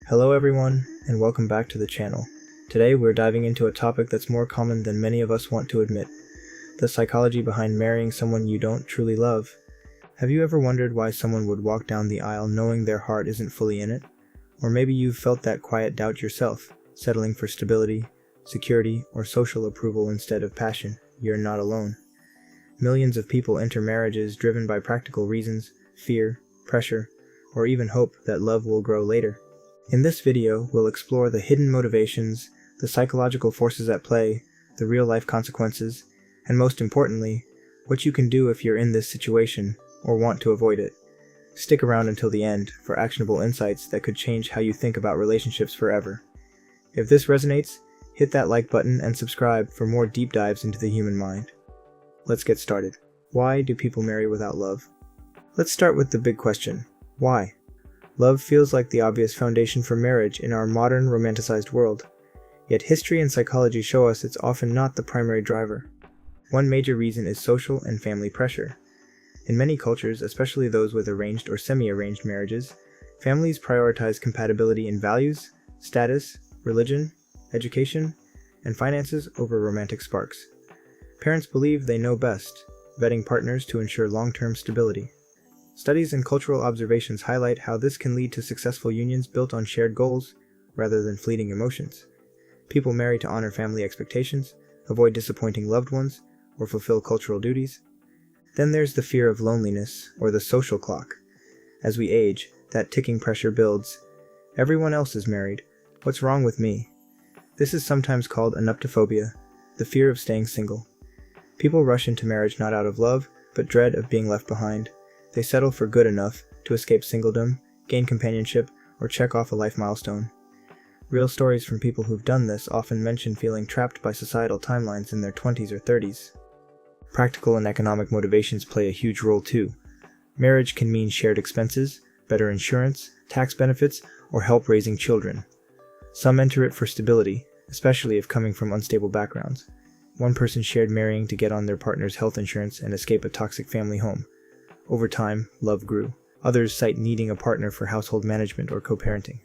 Hello everyone, and welcome back to the channel. Today we're diving into a topic that's more common than many of us want to admit: the psychology behind marrying someone you don't truly love. Have you ever wondered why someone would walk down the aisle knowing their heart isn't fully in it? Or maybe you've felt that quiet doubt yourself, settling for stability, security, or social approval instead of passion. You're not alone. Millions of people enter marriages driven by practical reasons, fear, pressure, or even hope that love will grow later. In this video, we'll explore the hidden motivations, the psychological forces at play, the real-life consequences, and most importantly, what you can do if you're in this situation or want to avoid it. Stick around until the end for actionable insights that could change how you think about relationships forever. If this resonates, hit that like button and subscribe for more deep dives into the human mind. Let's get started. Why do people marry without love? Let's start with the big question: why? Love feels like the obvious foundation for marriage in our modern, romanticized world. Yet history and psychology show us it's often not the primary driver. One major reason is social and family pressure. In many cultures, especially those with arranged or semi-arranged marriages, families prioritize compatibility in values, status, religion, education, and finances over romantic sparks. Parents believe they know best, vetting partners to ensure long-term stability. Studies and cultural observations highlight how this can lead to successful unions built on shared goals rather than fleeting emotions. People marry to honor family expectations, avoid disappointing loved ones, or fulfill cultural duties. Then there's the fear of loneliness, or the social clock. As we age, that ticking pressure builds. Everyone else is married. What's wrong with me? This is sometimes called anuptophobia, the fear of staying single. People rush into marriage not out of love, but dread of being left behind. They settle for good enough to escape singledom, gain companionship, or check off a life milestone. Real stories from people who've done this often mention feeling trapped by societal timelines in their 20s or 30s. Practical and economic motivations play a huge role too. Marriage can mean shared expenses, better insurance, tax benefits, or help raising children. Some enter it for stability, especially if coming from unstable backgrounds. One person shared marrying to get on their partner's health insurance and escape a toxic family home. Over time, love grew. Others cite needing a partner for household management or co-parenting.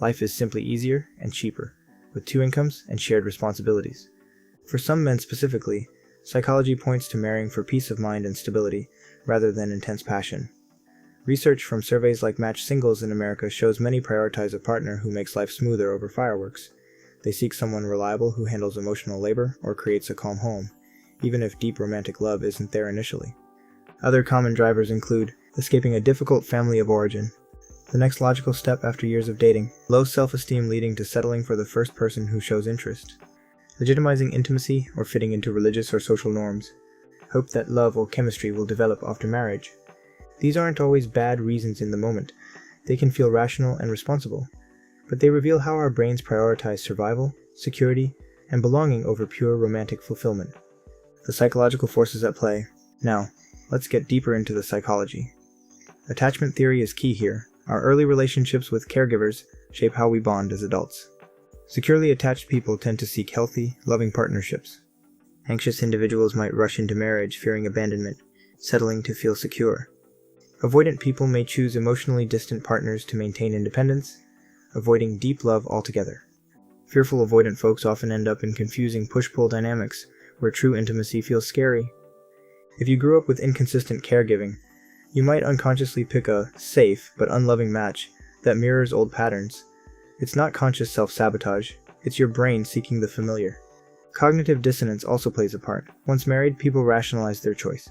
Life is simply easier and cheaper, with two incomes and shared responsibilities. For some men specifically, psychology points to marrying for peace of mind and stability, rather than intense passion. Research from surveys like Match Singles in America shows many prioritize a partner who makes life smoother over fireworks. They seek someone reliable who handles emotional labor or creates a calm home, even if deep romantic love isn't there initially. Other common drivers include escaping a difficult family of origin, the next logical step after years of dating, low self-esteem leading to settling for the first person who shows interest, legitimizing intimacy or fitting into religious or social norms, hope that love or chemistry will develop after marriage. These aren't always bad reasons in the moment. They can feel rational and responsible, but they reveal how our brains prioritize survival, security, and belonging over pure romantic fulfillment. The psychological forces at play. Now, let's get deeper into the psychology. Attachment theory is key here. Our early relationships with caregivers shape how we bond as adults. Securely attached people tend to seek healthy, loving partnerships. Anxious individuals might rush into marriage fearing abandonment, settling to feel secure. Avoidant people may choose emotionally distant partners to maintain independence, avoiding deep love altogether. Fearful avoidant folks often end up in confusing push-pull dynamics, where true intimacy feels scary. If you grew up with inconsistent caregiving, you might unconsciously pick a safe but unloving match that mirrors old patterns. It's not conscious self-sabotage, it's your brain seeking the familiar. Cognitive dissonance also plays a part. Once married, people rationalize their choice.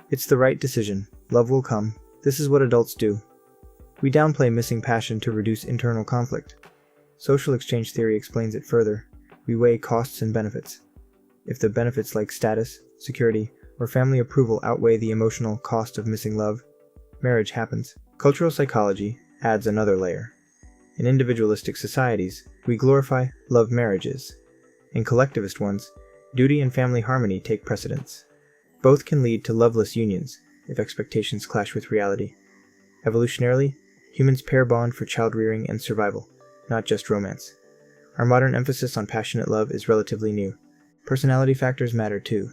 It's the right decision. Love will come. This is what adults do. We downplay missing passion to reduce internal conflict. Social exchange theory explains it further. We weigh costs and benefits. If the benefits like status, security, or family approval outweigh the emotional cost of missing love, marriage happens. Cultural psychology adds another layer. In individualistic societies, we glorify love marriages. In collectivist ones, duty and family harmony take precedence. Both can lead to loveless unions if expectations clash with reality. Evolutionarily, humans pair bond for child-rearing and survival, not just romance. Our modern emphasis on passionate love is relatively new. Personality factors matter too.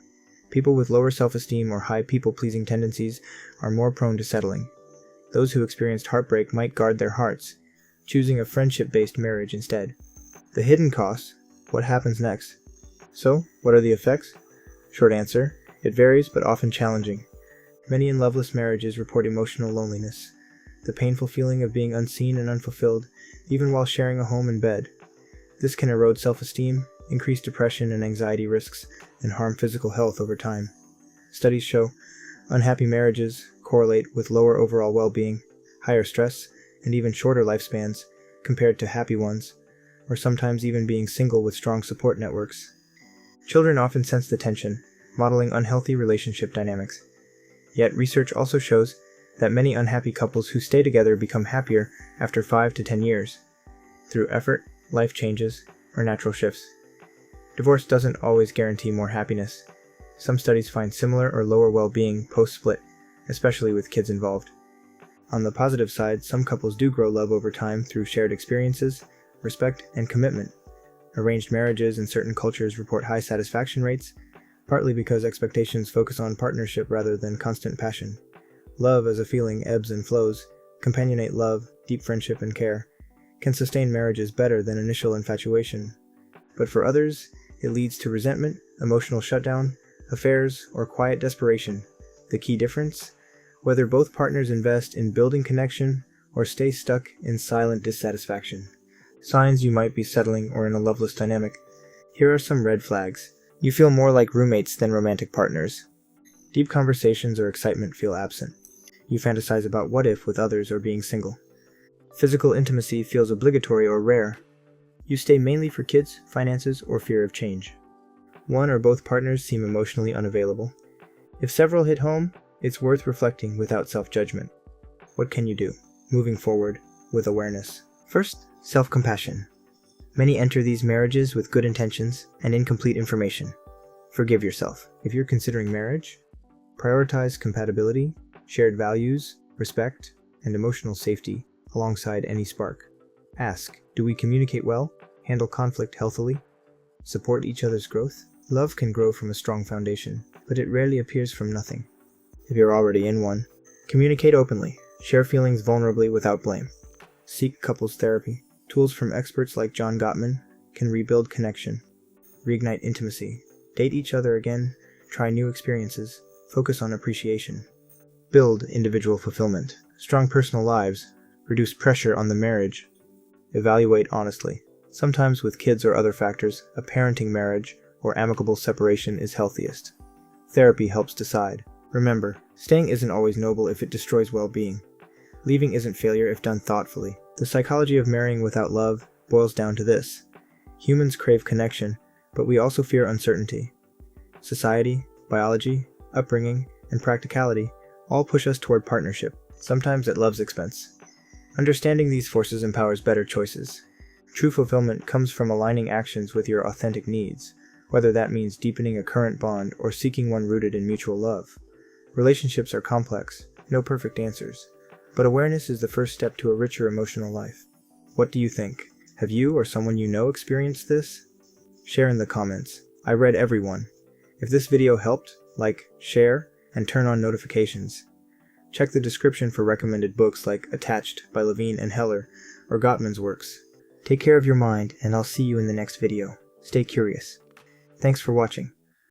People with lower self-esteem or high people-pleasing tendencies are more prone to settling. Those who experienced heartbreak might guard their hearts, choosing a friendship-based marriage instead. The hidden costs: what happens next? So, what are the effects? Short answer: it varies but often challenging. Many in loveless marriages report emotional loneliness, the painful feeling of being unseen and unfulfilled, even while sharing a home and bed. This can erode self-esteem, increase depression and anxiety risks, and harm physical health over time. Studies show unhappy marriages correlate with lower overall well-being, higher stress, and even shorter lifespans compared to happy ones, or sometimes even being single with strong support networks. Children often sense the tension, modeling unhealthy relationship dynamics. Yet research also shows that many unhappy couples who stay together become happier after 5 to 10 years, through effort, life changes, or natural shifts. Divorce doesn't always guarantee more happiness. Some studies find similar or lower well-being post-split, especially with kids involved. On the positive side, some couples do grow love over time through shared experiences, respect, and commitment. Arranged marriages in certain cultures report high satisfaction rates, partly because expectations focus on partnership rather than constant passion. Love as a feeling ebbs and flows. Companionate love, deep friendship, and care can sustain marriages better than initial infatuation. But for others, it leads to resentment, emotional shutdown, affairs, or quiet desperation. The key difference? Whether both partners invest in building connection or stay stuck in silent dissatisfaction. Signs you might be settling or in a loveless dynamic. Here are some red flags. You feel more like roommates than romantic partners. Deep conversations or excitement feel absent. You fantasize about what if with others or being single. Physical intimacy feels obligatory or rare. You stay mainly for kids, finances, or fear of change. One or both partners seem emotionally unavailable. If several hit home, it's worth reflecting without self-judgment. What can you do? Moving forward with awareness. First, self-compassion. Many enter these marriages with good intentions and incomplete information. Forgive yourself. If you're considering marriage, prioritize compatibility, shared values, respect, and emotional safety alongside any spark. Ask, do we communicate well, handle conflict healthily, support each other's growth? Love can grow from a strong foundation, but it rarely appears from nothing. If you're already in one, communicate openly, share feelings vulnerably without blame. Seek couples therapy. Tools from experts like John Gottman can rebuild connection, reignite intimacy, date each other again, try new experiences, focus on appreciation. Build individual fulfillment, strong personal lives, reduce pressure on the marriage. Evaluate honestly. Sometimes with kids or other factors, a parenting marriage or amicable separation is healthiest. Therapy helps decide. Remember, staying isn't always noble if it destroys well-being. Leaving isn't failure if done thoughtfully. The psychology of marrying without love boils down to this. Humans crave connection, but we also fear uncertainty. Society, biology, upbringing, and practicality all push us toward partnership, sometimes at love's expense. Understanding these forces empowers better choices. True fulfillment comes from aligning actions with your authentic needs, whether that means deepening a current bond or seeking one rooted in mutual love. Relationships are complex, no perfect answers, but awareness is the first step to a richer emotional life. What do you think? Have you or someone you know experienced this? Share in the comments. I read every one. If this video helped, like, share, and turn on notifications. Check the description for recommended books like Attached by Levine and Heller, or Gottman's works. Take care of your mind, and I'll see you in the next video. Stay curious. Thanks for watching.